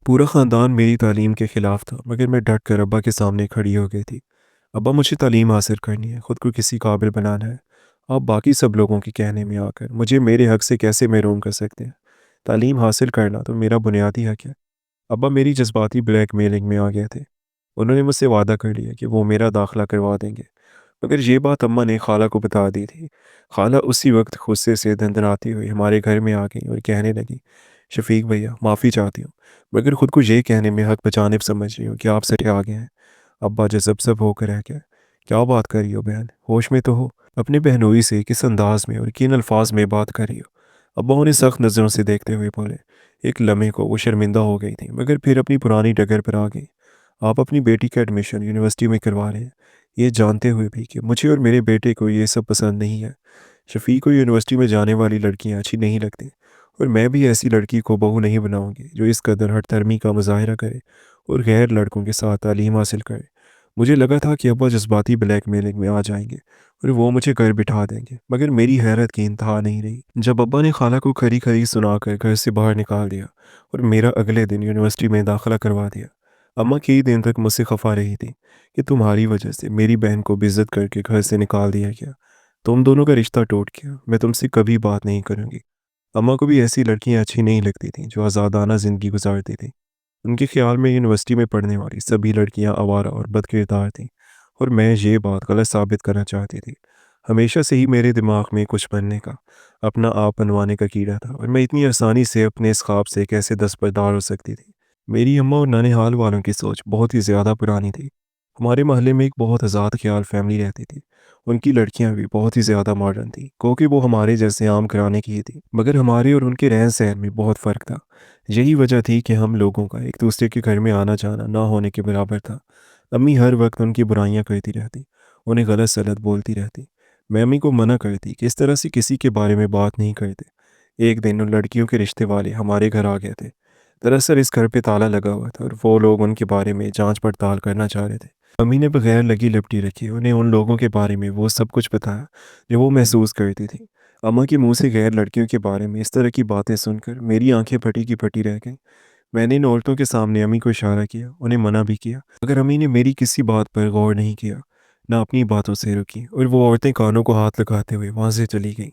पूरा ख़ानदान मेरी तालीम के ख़िलाफ़ था, मगर मैं डट कर अब्बा के सामने खड़ी हो गई थी। अब्बा, मुझे तालीम हासिल करनी है, ख़ुद को किसी काबिल बनाना है। आप बाकी सब लोगों के कहने में आकर मुझे मेरे हक़ से कैसे महरूम कर सकते हैं? तालीम हासिल करना तो मेरा बुनियादी हक़ है। अब्बा मेरी जज्बाती ब्लैकमेलिंग में आ गए थे। उन्होंने मुझसे वादा कर लिया कि वो मेरा दाखिला करवा देंगे, मगर ये बात अम्मा ने खाला को बता दी थी। खाला उसी वक्त गुस्से से धनधनाती हुई हमारे घर में आ गई और कहने लगी, शफीक भैया, माफ़ी चाहती हूँ, मगर खुद को ये कहने में हक बजानिब समझ रही हूँ कि आप सटे आ गए हैं। अब्बा जज़ब होकर रह गया। क्या बात कर रही हो बहन, होश में तो हो। अपने बहनोई से किस अंदाज में और किन अल्फाज में बात कर रही हो? अब्बा उन्हें सख्त नज़रों से देखते हुए बोले। एक लम्हे को वो शर्मिंदा हो गई थी, मगर फिर अपनी पुरानी डगर पर आ गई। आप अपनी बेटी का एडमिशन यूनिवर्सिटी में करवा रहे हैं, ये जानते हुए भी कि मुझे और मेरे बेटे को ये सब पसंद नहीं है। शफ़ीक को यूनिवर्सिटी में जाने वाली लड़कियां अच्छी नहीं लगती, और मैं भी ऐसी लड़की को बहू नहीं बनाऊंगी जो इस कदर हठधर्मी का मुजाहरा करे और गैर लड़कों के साथ तालीम हासिल करे। मुझे लगा था कि अब्बा जज्बाती ब्लैकमेलिंग में आ जाएंगे और वो मुझे घर बिठा देंगे, मगर मेरी हैरत की इंतहा नहीं रही जब अब्बा ने खाला को खरी खरी सुनाकर घर से बाहर निकाल दिया और मेरा अगले दिन यूनिवर्सिटी में दाखिला करवा दिया। अम्मा कई दिन तक मुझसे खफा रही थी कि तुम्हारी वजह से मेरी बहन को बेइज्जत करके घर से निकाल दिया गया। तुम दोनों का रिश्ता टूट गया, मैं तुमसे कभी बात नहीं करूंगी। अम्मा को भी ऐसी लड़कियां अच्छी नहीं लगती थीं जो आज़ादाना ज़िंदगी गुजारती थीं। उनके ख्याल में यूनिवर्सिटी में पढ़ने वाली सभी लड़कियां आवारा और बदकिरदार थीं, और मैं ये बात गलत साबित करना चाहती थी। हमेशा से ही मेरे दिमाग में कुछ बनने का, अपना आप बनवाने का कीड़ा था, और मैं इतनी आसानी से अपने इस ख्वाब से कैसे दस्तबरदार हो सकती थी। मेरी अम्मा और ननिहाल वालों की सोच बहुत ही ज़्यादा पुरानी थी। हमारे मोहल्ले में एक बहुत आज़ाद ख्याल फैमिली रहती थी। उनकी लड़कियां भी बहुत ही ज़्यादा मॉडर्न थी, क्योंकि वो हमारे जैसे आम घराने की ही थी, मगर हमारे और उनके रहन सहन में बहुत फ़र्क था। यही वजह थी कि हम लोगों का एक दूसरे के घर में आना जाना ना होने के बराबर था। अम्मी हर वक्त उनकी बुराइयां करती रहती, उन्हें गलत सलत बोलती रहती। मैं अम्मी को मना करती कि इस तरह से किसी के बारे में बात नहीं करते। एक दिन उन लड़कियों के रिश्ते वाले हमारे घर आ गए थे। दरअसल इस घर पे ताला लगा हुआ था, और वो लोग उनके बारे में जांच पड़ताल करना चाह रहे थे। अम्मी ने बगैर लगी लिपटी रखी उन्हें उन लोगों के बारे में वो सब कुछ बताया जो वो महसूस करती थी। अम्मा के मुंह से गैर लड़कियों के बारे में इस तरह की बातें सुनकर मेरी आंखें फटी की फटी रह गईं। मैंने इन औरतों के सामने अम्मी को इशारा किया, उन्हें मना भी किया, मगर अम्मी ने मेरी किसी बात पर गौर नहीं किया, ना अपनी बातों से रुकी, और वो औरतें कानों को हाथ लगाते हुए वहाँ से चली गईं।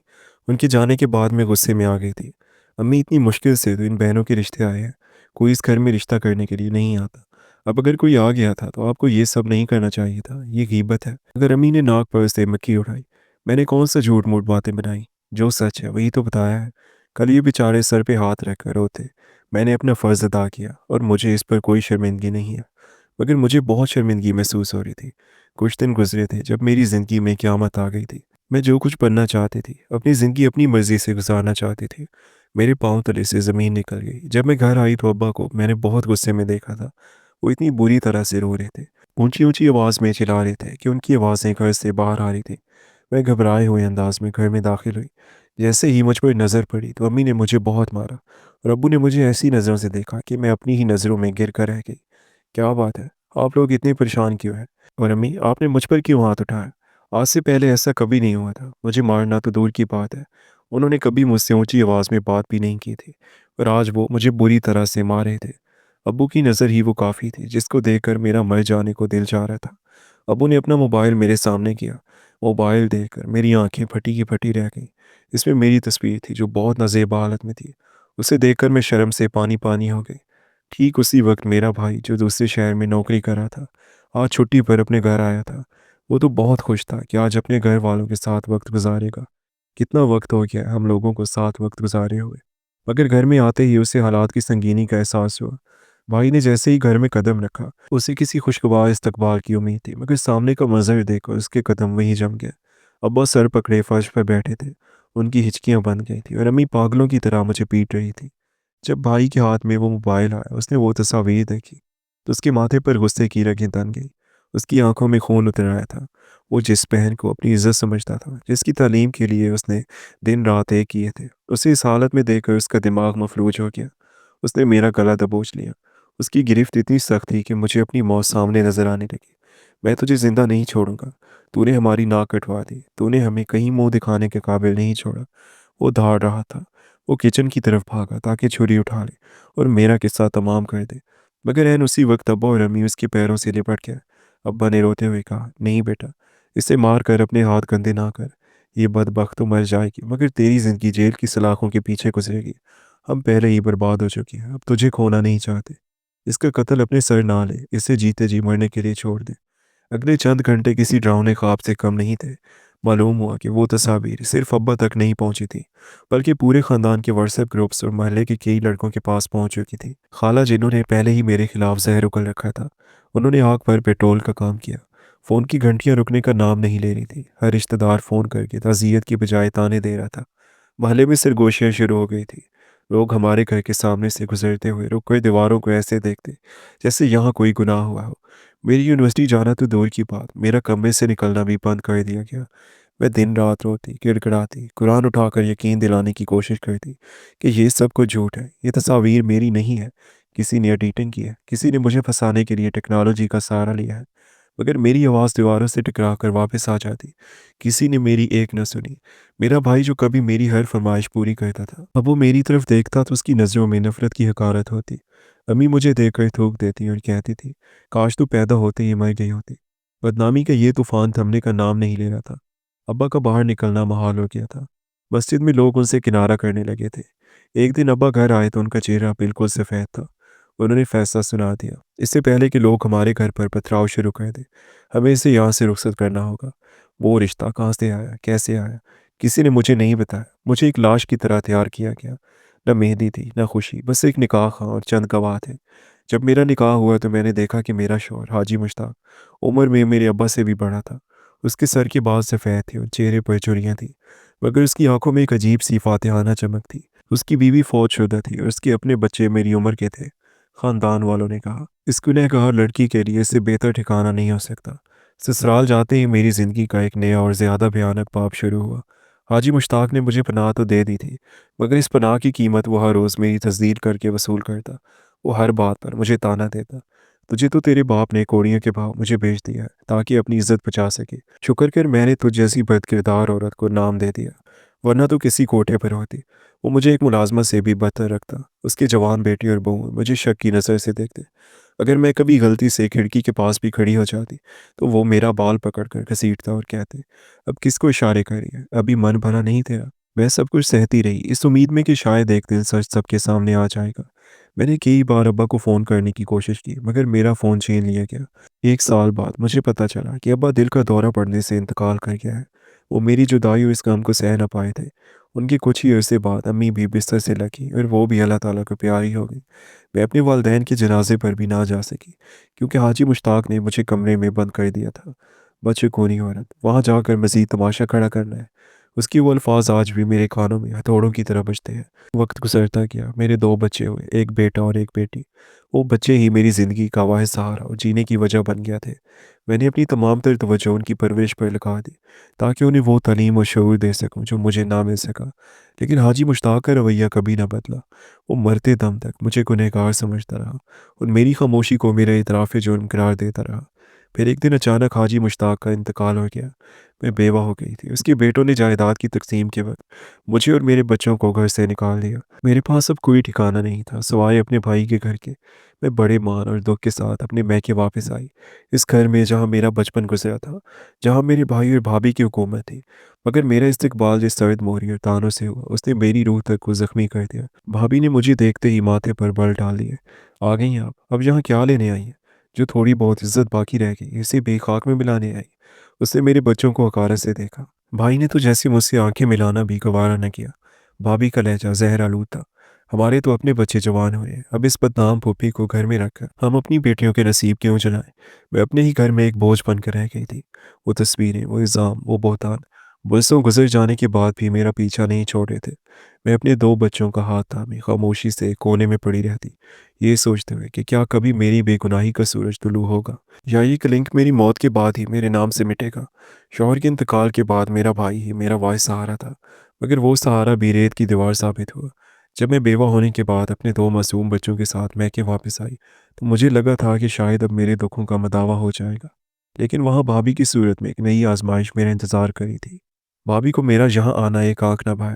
उनके जाने के बाद मैं गुस्से में आ गई थी। अम्मी, इतनी मुश्किल से तो इन बहनों के रिश्ते आए हैं, कोई इस घर में रिश्ता करने के लिए नहीं आता। अब अगर कोई आ गया था तो आपको ये सब नहीं करना चाहिए था, ये गीबत है। अगर अम्मी ने नाक पर से मक्खी उठाई। मैंने कौन सा झूठ मूठ बातें बनाई? जो सच है वही तो बताया है। कल ये बेचारे सर पे हाथ रखकर रोते। मैंने अपना फ़र्ज़ अदा किया, और मुझे इस पर कोई शर्मिंदगी नहीं है, मगर मुझे बहुत शर्मिंदगी महसूस हो रही थी। कुछ दिन गुजरे थे जब मेरी ज़िंदगी में क़यामत आ गई थी। मैं जो कुछ बनना चाहती थी, अपनी ज़िंदगी अपनी मर्ज़ी से गुजारना चाहती थी, मेरे पाँव तले से ज़मीन निकल गई। जब मैं घर आई तो अब्बा को मैंने बहुत गुस्से में देखा था। वो इतनी बुरी तरह से रो रहे थे, ऊंची ऊंची आवाज़ में चिल्ला रहे थे कि उनकी आवाज़ें घर से बाहर आ रही थी। मैं घबराए हुए अंदाज में घर में दाखिल हुई। जैसे ही मुझ पर नज़र पड़ी तो अम्मी ने मुझे बहुत मारा, और अब्बू ने मुझे ऐसी नज़रों से देखा कि मैं अपनी ही नज़रों में गिर कर रह गई। क्या बात है, आप लोग इतने परेशान क्यों हैं? और अम्मी, आपने मुझ पर क्यों हाथ उठाया? आज से पहले ऐसा कभी नहीं हुआ था। मुझे मारना तो दूर की बात है, उन्होंने कभी मुझसे ऊंची आवाज़ में बात भी नहीं की थी, और आज वो मुझे बुरी तरह से मार रहे थे। अब्बू की नज़र ही वो काफ़ी थी जिसको देखकर मेरा मर जाने को दिल चाह रहा था। अब्बू ने अपना मोबाइल मेरे सामने किया। मोबाइल देखकर मेरी आंखें फटी की फटी रह गईं। इसमें मेरी तस्वीर थी जो बहुत नाज़ेबा हालत में थी। उसे देखकर मैं शर्म से पानी पानी हो गई। ठीक उसी वक्त मेरा भाई, जो दूसरे शहर में नौकरी कर रहा था, आज छुट्टी पर अपने घर आया था। वो तो बहुत खुश था कि आज अपने घर वालों के साथ वक्त गुजारेगा। कितना वक्त हो गया हम लोगों को साथ वक्त गुजारे हुए। मगर घर में आते ही उसे हालात की संगीनी का एहसास हुआ। भाई ने जैसे ही घर में कदम रखा, उसे किसी खुशगवार इस्तकबाल की उम्मीद थी, मगर सामने का मंजर देखकर उसके कदम वहीं जम गए। अब्बा सर पकड़े फर्श पर बैठे थे। उनकी हिचकियां बंद गई थी, और अम्मी पागलों की तरह मुझे पीट रही थी। जब भाई के हाथ में वो मोबाइल आया, उसने वो तस्वीर देखी तो उसके माथे पर गुस्से की रगें तन गई। उसकी आंखों में खून उतर आया था। वो जिस बहन को अपनी इज्जत समझता था, जिसकी तालीम के लिए उसने दिन रात एक किए थे, उसे इस हालत में देखकर उसका दिमाग मफलूज हो गया। उसने मेरा गला दबोच लिया। उसकी गिरफ्त इतनी सख्त थी कि मुझे अपनी मौत सामने नजर आने लगी। मैं तुझे जिंदा नहीं छोड़ूंगा। तूने हमारी नाक कटवा दी, तूने हमें कहीं मुंह दिखाने के काबिल नहीं छोड़ा। वो दहाड़ रहा था। वो किचन की तरफ भागा ताकि छुरी उठा ले और मेरा किस्सा तमाम कर दे, मगर एन उसी वक्त अब्बा और अम्मी उसके पैरों से लिपट गए। अब्बा ने रोते हुए कहा, नहीं बेटा, इसे मार कर अपने हाथ गंदे ना कर। ये बदबख्त तो मर जाएगी, मगर तेरी ज़िंदगी जेल की सलाखों के पीछे गुजरेगी। हम पहले ही बर्बाद हो चुकी हैं, अब तुझे खोना नहीं चाहते। इसका कत्ल अपने सर ना ले, इसे जीते जी मरने के लिए छोड़ दे। अगले चंद घंटे किसी डरावने ख्वाब से कम नहीं थे। मालूम हुआ कि वो तस्वीर सिर्फ अब्बा तक नहीं पहुंची थी, बल्कि पूरे ख़ानदान के व्हाट्सएप ग्रुप्स और महल्ले के कई लड़कों के पास पहुंच चुकी थी। खाला, जिन्होंने पहले ही मेरे खिलाफ जहर उगल रखा था, उन्होंने आग पर पेट्रोल का काम किया। फ़ोन की घंटियां रुकने का नाम नहीं ले रही थी। हर रिश्तेदार फ़ोन करके ताज़ियत की बजाय ताने दे रहा था। मोहल्ले में सरगोशियाँ शुरू हो गई थी। लोग हमारे घर के सामने से गुजरते हुए रुक कर दीवारों को ऐसे देखते जैसे यहाँ कोई गुनाह हुआ हो। मेरी यूनिवर्सिटी जाना तो दूर की बात, मेरा कमरे से निकलना भी बंद कर दिया गया। मैं दिन रात रोती, गिड़गिड़ाती, कुरान उठाकर यकीन दिलाने की कोशिश करती कि ये सब कुछ झूठ है, ये तस्वीर मेरी नहीं है। किसी ने एडिटिंग की है, किसी ने मुझे फंसाने के लिए टेक्नोलॉजी का सहारा लिया है। मगर मेरी आवाज़ दीवारों से टकरा कर वापस आ जाती। किसी ने मेरी एक न सुनी। मेरा भाई, जो कभी मेरी हर फरमाइश पूरी करता था, अब वो मेरी तरफ देखता तो उसकी नज़रों में नफरत की हकारत होती। अम्मी मुझे देखकर थूक देती और कहती थी, काश तू पैदा होते ही मर गई होती। बदनामी का ये तूफान थमने का नाम नहीं ले रहा था। अब्बा का बाहर निकलना महाल हो गया था। मस्जिद में लोग उनसे किनारा करने लगे थे। एक दिन अब्बा घर आए तो उनका चेहरा बिल्कुल सफ़ेद था। उन्होंने फैसला सुना दिया, इससे पहले कि लोग हमारे घर पर पथराव शुरू कर दें, हमें इसे यहाँ से रुखसत करना होगा। वो रिश्ता कहाँ से आया, कैसे आया, किसी ने मुझे नहीं बताया। मुझे एक लाश की तरह तैयार किया गया। न मेहंदी थी, न खुशी, बस एक निकाह खां और चंद गवाह थे। जब मेरा निकाह हुआ तो मैंने देखा कि मेरा शौहर हाजी मुश्ताक उम्र में मेरे अब्बा से भी बड़ा था। उसके सर के बाल सफ़ेद थे और चेहरे पर झुर्रियाँ थीं, मगर उसकी आंखों में एक अजीब सी फातिहाना चमक थी। उसकी बीवी फौजशुदा थी और उसके अपने बच्चे मेरी उम्र के थे। खानदान वालों ने कहा, इस गुनहगार लड़की के लिए इससे बेहतर ठिकाना नहीं हो सकता। ससुराल जाते ही मेरी ज़िंदगी का एक नया और ज़्यादा भयानक बाब शुरू हुआ। हाजी मुश्ताक ने मुझे पनाह तो दे दी थी, मगर इस पनाह की कीमत वो हर रोज़ मेरी तस्दीक करके वसूल करता। वो हर बात पर मुझे ताना देता, तुझे तो तेरे बाप ने कौड़ियों के भाव मुझे बेच दिया है ताकि अपनी इज्जत बचा सके। शुक्र कर मैंने तुझ जैसी बदकिरदार औरत को नाम दे दिया, वरना तो किसी कोठे पर होती। वो मुझे एक मुलाजमा से भी बदतर रखता। उसके जवान बेटी और बहू मुझे शक की नज़र से देखते। अगर मैं कभी गलती से खिड़की के पास भी खड़ी हो जाती तो वो मेरा बाल पकड़कर घसीटता और कहते, अब किसको इशारे कर रही है, अभी मन भरा नहीं तेरा। मैं सब कुछ सहती रही, इस उम्मीद में कि शायद एक दिन सच सबके सामने आ जाएगा। मैंने कई बार अब्बा को फ़ोन करने की कोशिश की, मगर मेरा फ़ोन छीन लिया गया। 1 साल बाद मुझे पता चला कि अब्बा दिल का दौरा पड़ने से इंतकाल कर गया है। वो मेरी जुदाई और इस गम को सह न पाए थे। उनके कुछ ही अरसे बाद अम्मी भी बिस्तर से लगी और वो भी अल्लाह ताला को प्यारी हो गई। मैं अपने वालिदैन के जनाजे पर भी ना जा सकी, क्योंकि हाजी मुश्ताक ने मुझे कमरे में बंद कर दिया था। बदशगूनी औरत, वहाँ जाकर मज़ीद तमाशा खड़ा करना है। उसकी वो अल्फाज आज भी मेरे कानों में हथौड़ों की तरह बजते हैं। वक्त गुजरता गया, मेरे 2 बच्चे हुए, एक बेटा और एक बेटी। वो बच्चे ही मेरी ज़िंदगी का वाहिद सहारा और जीने की वजह बन गया थे। मैंने अपनी तमाम तर तवज्जो उनकी परवरिश पर लगा दी, ताकि उन्हें वो तालीम और शऊर दे सकूं जो मुझे ना मिल सका। लेकिन हाजी मुश्ताक का रवैया कभी ना बदला। वो मरते दम तक मुझे गुनहगार समझता रहा और मेरी खामोशी को मेरा इतराफ़ जुर्म करार देता रहा। फिर एक दिन अचानक हाजी मुश्ताक का इंतकाल हो गया। मैं बेवा हो गई थी। उसके बेटों ने जायदाद की तकसीम के वक्त मुझे और मेरे बच्चों को घर से निकाल दिया। मेरे पास अब कोई ठिकाना नहीं था सिवाय अपने भाई के घर के। मैं बड़े मान और दुख के साथ अपने मैके वापस आई, इस घर में जहाँ मेरा बचपन गुजरा था, जहाँ मेरे भाई और भाभी की हुकूमत थी। मगर मेरा इस्तकबाल जिस सर्द मोहरी और तानों से हुआ, उसने मेरी रूह तक को ज़ख्मी कर दिया। भाभी ने मुझे देखते ही माथे पर बल डाल दिए। आ गई आप, अब यहाँ क्या लेने आई हैं? जो थोड़ी बहुत इज्जत बाकी रह गई, इसे बेखाक में मिलाने आई। उसने मेरे बच्चों को हकारत से देखा। भाई ने तो जैसे मुझसे आंखें मिलाना भी गवारा न किया। भाभी का लहजा जहर आलूद था। हमारे तो अपने बच्चे जवान हुए हैं, अब इस बदनाम फूफी को घर में रखकर हम अपनी बेटियों के नसीब क्यों जलाएं? मैं अपने ही घर में एक बोझ बनकर रह गई थी। वो तस्वीरें, वो इल्ज़ाम, वो बोहतान बरसों गुजर जाने के बाद भी मेरा पीछा नहीं छोड़े थे। मैं अपने 2 बच्चों का हाथ थामे खामोशी से कोने में पड़ी रहती, ये सोचते हुए कि क्या कभी मेरी बेगुनाही का सूरज तुलू होगा, या ये कलंक मेरी मौत के बाद ही मेरे नाम से मिटेगा। शौहर के इंतकाल के बाद मेरा भाई ही मेरा वाहिद सहारा था, मगर वो सहारा भी रेत की दीवार साबित हुआ। जब मैं बेवा होने के बाद अपने 2 मासूम बच्चों के साथ मैके वापस आई, तो मुझे लगा था कि शायद अब मेरे दुखों का मदावा हो जाएगा। लेकिन वहाँ भाभी की सूरत में एक नई आजमाइश मेरा इंतज़ार करी थी। भाभी को मेरा यहाँ आना एक आंख न भाया।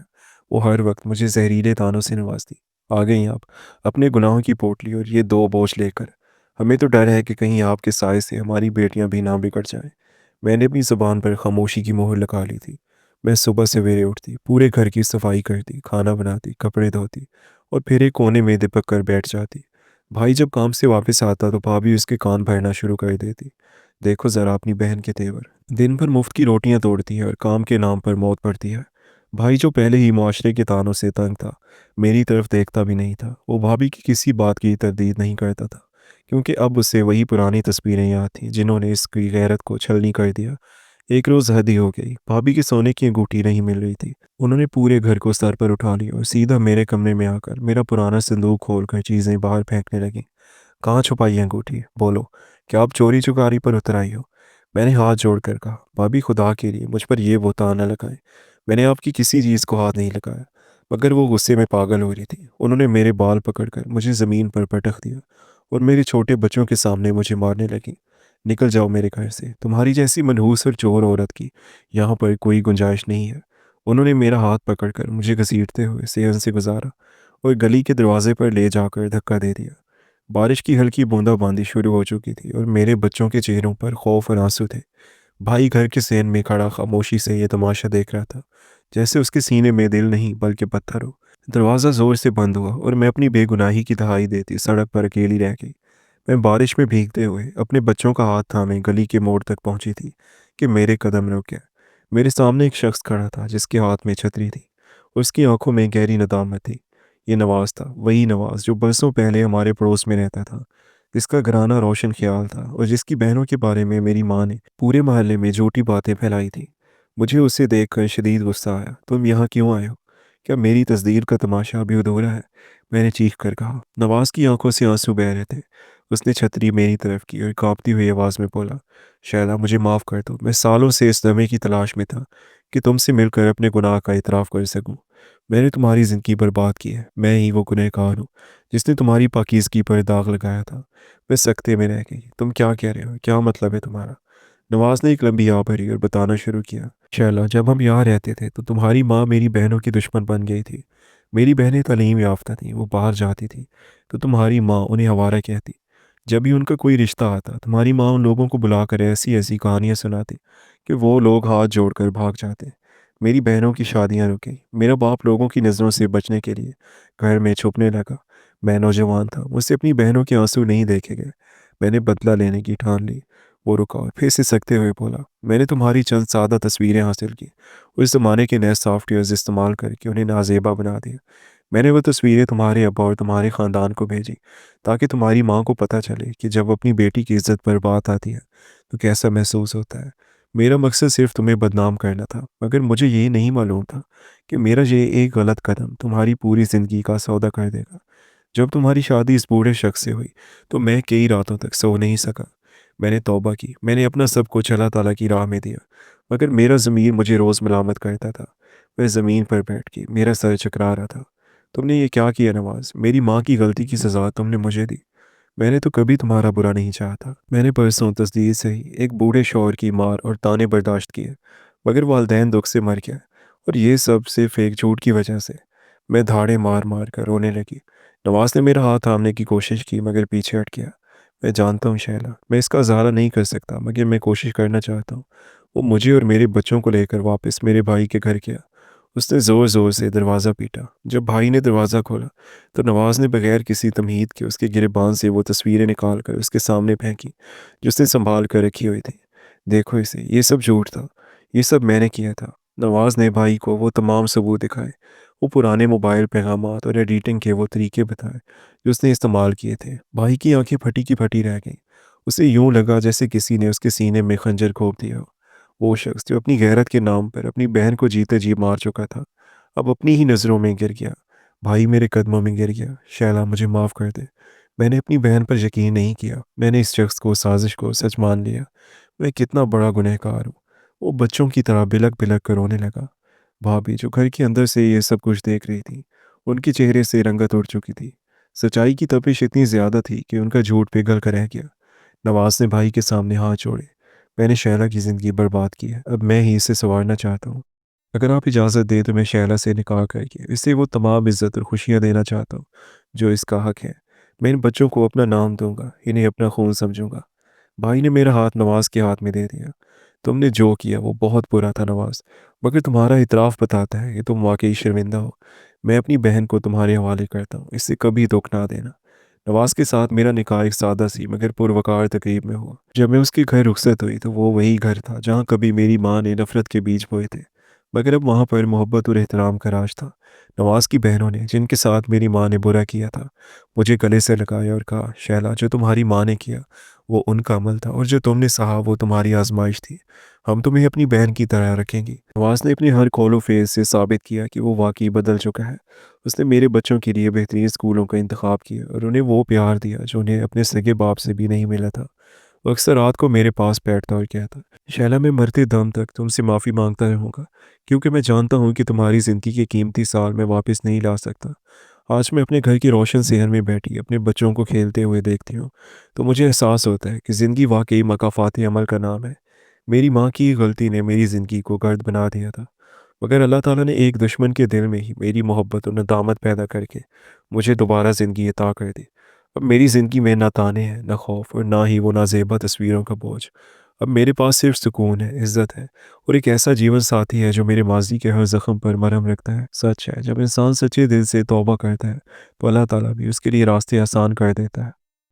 वो हर वक्त मुझे जहरीले तानों से नवाजती। आ गई आप, अपने गुनाहों की पोटली और ये दो बोझ लेकर। हमें तो डर है कि कहीं आपके साय से हमारी बेटियां भी ना बिगड़ जाएं। मैंने अपनी ज़ुबान पर खामोशी की मोहर लगा ली थी। मैं सुबह सवेरे उठती, पूरे घर की सफाई करती, खाना बनाती, कपड़े धोती और फिर एक कोने में दिपक कर बैठ जाती। भाई जब काम से वापस आता तो भाभी उसके कान भरना शुरू कर देती। देखो ज़रा अपनी बहन के तेवर, दिन भर मुफ्त की रोटियां तोड़ती है और काम के नाम पर मौत पड़ती है। भाई जो पहले ही माशरे के तानों से तंग था, मेरी तरफ देखता भी नहीं था। वो भाभी की किसी बात की तरदीद नहीं करता था, क्योंकि अब उसे वही पुरानी तस्वीरें याद थीं जिन्होंने इसकी गैरत को छलनी कर दिया। एक रोज़ हद ही हो गई, भाभी की सोने की अंगूठी नहीं मिल रही थी। उन्होंने पूरे घर को सर पर उठा लिया और सीधा मेरे कमरे में आकर मेरा पुराना संदूक खोलकर चीज़ें बाहर फेंकने लगी। कहाँ छुपाई है अंगूठी? बोलो, क्या आप चोरी चुकारी पर उतर आई हो? मैंने हाथ जोड़कर कहा, भाभी खुदा के लिए मुझ पर यह बुहतान न लगाएं। मैंने आपकी किसी चीज़ को हाथ नहीं लगाया। मगर वो गुस्से में पागल हो रही थी। उन्होंने मेरे बाल पकड़कर मुझे ज़मीन पर पटक दिया और मेरे छोटे बच्चों के सामने मुझे मारने लगी। निकल जाओ मेरे घर से, तुम्हारी जैसी मनहूस और चोर औरत की यहाँ पर कोई गुंजाइश नहीं है। उन्होंने मेरा हाथ पकड़कर मुझे घसीटते हुए सेहन से गुजारा और गली के दरवाजे पर ले जाकर धक्का दे दिया। बारिश की हल्की बूंदाबांदी शुरू हो चुकी थी और मेरे बच्चों के चेहरों पर खौफ और आंसू थे। भाई घर के सेन में खड़ा खामोशी से ये तमाशा देख रहा था, जैसे उसके सीने में दिल नहीं बल्कि पत्थर हो। दरवाज़ा ज़ोर से बंद हुआ और मैं अपनी बेगुनाही की दहाई देती सड़क पर अकेली रह गई। मैं बारिश में भीगते हुए अपने बच्चों का हाथ थामे गली के मोड़ तक पहुंची थी कि मेरे कदम रुक गए। मेरे सामने एक शख्स खड़ा था जिसके हाथ में छतरी थी। उसकी आंखों में गहरी नदामत थी। ये नवाज था, वही नवाज जो बरसों पहले हमारे पड़ोस में रहता था, जिसका घराना रोशन ख्याल था और जिसकी बहनों के बारे में मेरी माँ ने पूरे मोहल्ले में झूठी बातें फैलाई थी। मुझे उसे देखकर शदीद गुस्सा आया। तुम यहाँ क्यों आए हो? क्या मेरी तस्दीर का तमाशा अभी अधूरा है? मैंने चीख कर कहा। नवाज की आंखों से आंसू बह रहे थे। उसने छतरी मेरी तरफ की और कांपती हुई आवाज़ में बोला, शैला मुझे माफ़ कर दो। मैं सालों से इस दमे की तलाश में था कि तुमसे मिलकर अपने गुनाह का इतराफ़ कर सकूं। मैंने तुम्हारी ज़िंदगी बर्बाद की है। मैं ही वो गुनहगार हूँ जिसने तुम्हारी पाकीज़गी पर दाग लगाया था। मैं सकते में रह गई। तुम क्या कह रहे हो? क्या मतलब है तुम्हारा? नवाज ने एक लंबी आह भरी और बताना शुरू किया। शैला, जब हम यहाँ रहते थे तो तुम्हारी माँ मेरी बहनों की दुश्मन बन गई थी। मेरी बहनें तालीम याफ्ता थीं, वो बाहर जाती थी तो तुम्हारी माँ उन्हें आवारा कहती। जब भी उनका कोई रिश्ता आता तुम्हारी माँ उन लोगों को बुलाकर ऐसी ऐसी कहानियाँ सुनाती कि वो लोग हाथ जोड़कर भाग जाते। मेरी बहनों की शादियाँ रुक गई। मेरा बाप लोगों की नज़रों से बचने के लिए घर में छुपने लगा। मैं नौजवान था, मुझसे अपनी बहनों के आंसू नहीं देखे गए। मैंने बदला लेने की ठान ली। वो रुका और फिर सिसकते हुए बोला, मैंने तुम्हारी चंद सादा तस्वीरें हासिल की, उस ज़माने के नए सॉफ्टवेयर्स इस्तेमाल करके उन्हें नाजेबा बना दिया। मैंने वो तस्वीरें तुम्हारे अब्बा और तुम्हारे ख़ानदान को भेजी ताकि तुम्हारी माँ को पता चले कि जब अपनी बेटी की इज्जत पर बात आती है तो कैसा महसूस होता है। मेरा मकसद सिर्फ तुम्हें बदनाम करना था, मगर मुझे ये नहीं मालूम था कि मेरा ये एक गलत कदम तुम्हारी पूरी ज़िंदगी का सौदा कर देगा। जब तुम्हारी शादी इस बूढ़े शख्स से हुई तो मैं कई रातों तक सो नहीं सका। मैंने तौबा की, मैंने अपना सब कुछ अल्लाह ताला की राह में दिया, मगर मेरा ज़मीर मुझे रोज़ मलामत करता था। मैं ज़मीन पर बैठ के मेरा सर चकरा रहा था। तुमने ये क्या किया नवाज? मेरी माँ की गलती की सज़ा तुमने मुझे दी। मैंने तो कभी तुम्हारा बुरा नहीं चाहा था। मैंने परसों तस्दीक से ही एक बूढ़े शौहर की मार और ताने बर्दाश्त किए, मगर वालदैन दुख से मर गया और ये सब सिर्फ एक झूठ की वजह से। मैं धाड़े मार मार कर रोने लगी। नवाज ने मेरा हाथ थामने की कोशिश की मगर पीछे हट गया। मैं जानता हूँ शैला, मैं इसका इज़हारा नहीं कर सकता, मगर मैं कोशिश करना चाहता हूँ। वो मुझे और मेरे बच्चों को लेकर वापस मेरे भाई के घर गया। उसने ज़ोर ज़ोर से दरवाज़ा पीटा। जब भाई ने दरवाज़ा खोला तो नवाज ने बगैर किसी तमहीद के उसके गिरबान से वो तस्वीरें निकाल कर उसके सामने फेंकी जो उसने संभाल कर रखी हुई थी। देखो इसे, ये सब झूठ था, ये सब मैंने किया था। नवाज ने भाई को वो तमाम सबूत दिखाए, वो पुराने मोबाइल पैगामात और एडिटिंग के वो तरीके बताए जो उसने इस्तेमाल किए थे। भाई की आंखें फटी की फटी रह गईं। उसे यूं लगा जैसे किसी ने उसके सीने में खंजर घोंप दिया हो। वो शख्स जो अपनी गैरत के नाम पर अपनी बहन को जीते जी मार चुका था, अब अपनी ही नज़रों में गिर गया। भाई मेरे कदमों में गिर गया। शैला मुझे माफ़ कर दे। मैंने अपनी बहन पर यकीन नहीं किया। मैंने इस शख्स को, साजिश को सच मान लिया। मैं कितना बड़ा गुनहगार हूँ। वो बच्चों की तरह बिलक बिलक कर रोने लगा। भाभी जो घर के अंदर से ये सब कुछ देख रही थी, उनके चेहरे से रंगत उड़ चुकी थी। सच्चाई की तपिश इतनी ज़्यादा थी कि उनका झूठ पिघल कर रह गया। नवाज ने भाई के सामने हाथ जोड़े। मैंने शैला की ज़िंदगी बर्बाद की है, अब मैं ही इसे संवारना चाहता हूँ। अगर आप इजाज़त दें तो मैं शैला से निकाह करके इसे वो तमाम इज़्ज़त और खुशियाँ देना चाहता हूँ, जो इसका हक़ है। मैं इन बच्चों को अपना नाम दूँगा, इन्हें अपना खून समझूँगा। भाई ने मेरा हाथ नवाज़ के हाथ में दे दिया। तुमने जो किया वो बहुत बुरा था नवाज़, मगर तुम्हारा इतराफ़ बताता है कि तुम वाक़ई शर्मिंदा हो। मैं अपनी बहन को तुम्हारे हवाले करता हूँ, इससे कभी दुःख ना देना। नवाज़ के साथ मेरा निकाह एक सादा-सी मगर पुरवकार तक़रीब में हुआ। जब मैं उसके घर रुख़सत हुई तो वो वही घर था जहाँ कभी मेरी माँ ने नफ़रत के बीज बोए थे, मगर अब वहाँ पर मोहब्बत और एहतराम का राज था। नवाज़ की बहनों ने, जिनके साथ मेरी माँ ने बुरा किया था, मुझे गले से लगाया और कहा, "शैला, जो तुम्हारी माँ ने किया वो उनका अमल था और जो तुमने सहा वो तुम्हारी आज़माइश थी। हम तुम्हें अपनी बहन की तरह रखेंगे।" नवाज़ ने अपने हर कौल व फ़ेल से साबित किया कि वो वाक़ई बदल चुका है। उसने मेरे बच्चों के लिए बेहतरीन स्कूलों का इंतखाब किया और उन्हें वो प्यार दिया जो उन्हें अपने सगे बाप से भी नहीं मिला था। वो अक्सर रात को मेरे पास बैठता और कहता, "शैला, मैं मरते दम तक तुमसे माफ़ी माँगता रहूँगा, क्योंकि मैं जानता हूँ कि तुम्हारी ज़िंदगी के कीमती साल मैं वापस नहीं ला सकता।" आज मैं अपने घर की रोशन सेहर में बैठी अपने बच्चों को खेलते हुए देखती हूँ, तो मुझे एहसास होता है कि ज़िंदगी वाक़ई मकाफ़ात अमल का नाम है। मेरी माँ की गलती ने मेरी ज़िंदगी को गर्द बना दिया था, मगर अल्लाह ताला ने एक दुश्मन के दिल में ही मेरी मोहब्बत और नदामत पैदा करके मुझे दोबारा ज़िंदगी अता कर दी। अब मेरी ज़िंदगी में ना ताने हैं, ना खौफ और ना ही वो नाज़ेबा तस्वीरों का बोझ। अब मेरे पास सिर्फ़ सुकून है, इज़्ज़त है और एक ऐसा जीवन साथी है जो मेरे माज़ी के हर ज़ख्म पर मरहम रखता है। सच है, जब इंसान सच्चे दिल से तौबा करता है, तो अल्लाह ताला भी उसके लिए रास्ते आसान कर देता है।